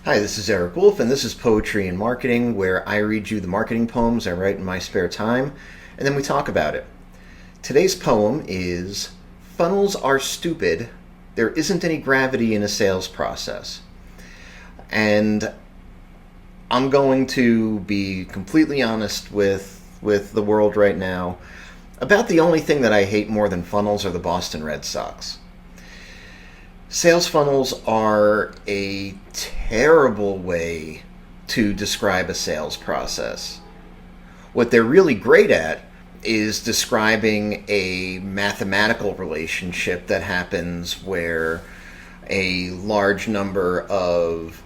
Hi, this is Eric Wolf, and this is Poetry and Marketing, where I read you the marketing poems I write in my spare time, and then we talk about it. Today's poem is Funnels Are Stupid. There Isn't Any Gravity in a Sales Process. And I'm going to be completely honest with the world right now. About the only thing that I hate more than funnels are the Boston Red Sox. Sales funnels are a terrible way to describe a sales process. What they're really great at is describing a mathematical relationship that happens where a large number of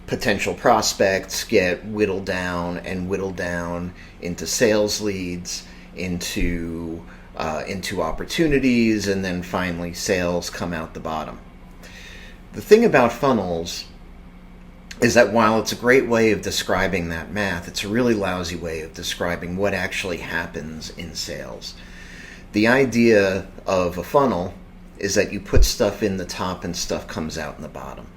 potential prospects get whittled down into sales leads, into opportunities, and then finally sales come out the bottom. The thing about funnels is that while it's a great way of describing that math, it's a really lousy way of describing what actually happens in sales. The idea of a funnel is that you put stuff in the top and stuff comes out in the bottom.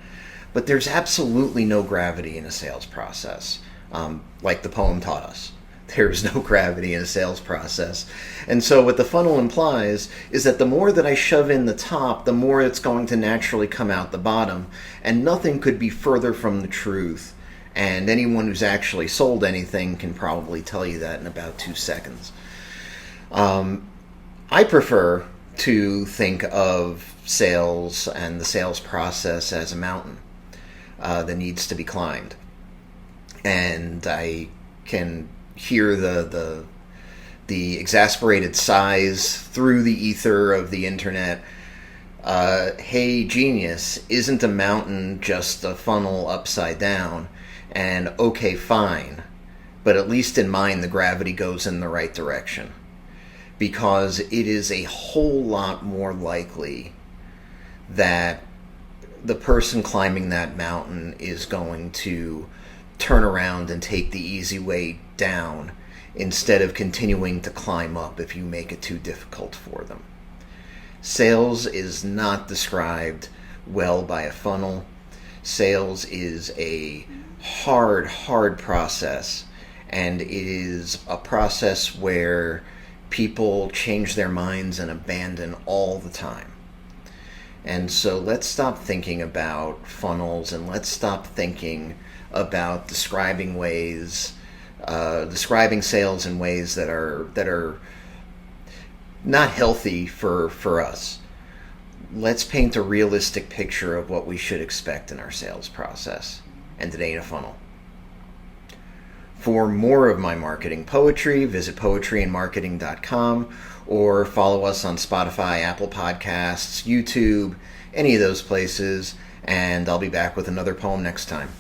But there's absolutely no gravity in a sales process, like the poem taught us. There's no gravity in a sales process. And so what the funnel implies is that the more that I shove in the top, the more it's going to naturally come out the bottom. And nothing could be further from the truth. And anyone who's actually sold anything can probably tell you that in about 2 seconds. I prefer to think of sales and the sales process as a mountain that needs to be climbed. And I can hear the exasperated sighs through the ether of the internet. Hey, genius, isn't a mountain just a funnel upside down? And okay, fine, but at least in mine the gravity goes in the right direction, because it is a whole lot more likely that the person climbing that mountain is going to turn around and take the easy way down instead of continuing to climb up if you make it too difficult for them. Sales is not described well by a funnel. Sales is a hard process, and it is a process where people change their minds and abandon all the time. And so let's stop thinking about funnels, and let's stop thinking about describing sales in ways that are not healthy for us. Let's paint a realistic picture of what we should expect in our sales process, and it ain't a funnel. For more of my marketing poetry, visit poetryandmarketing.com or follow us on Spotify, Apple Podcasts, YouTube, any of those places, and I'll be back with another poem next time.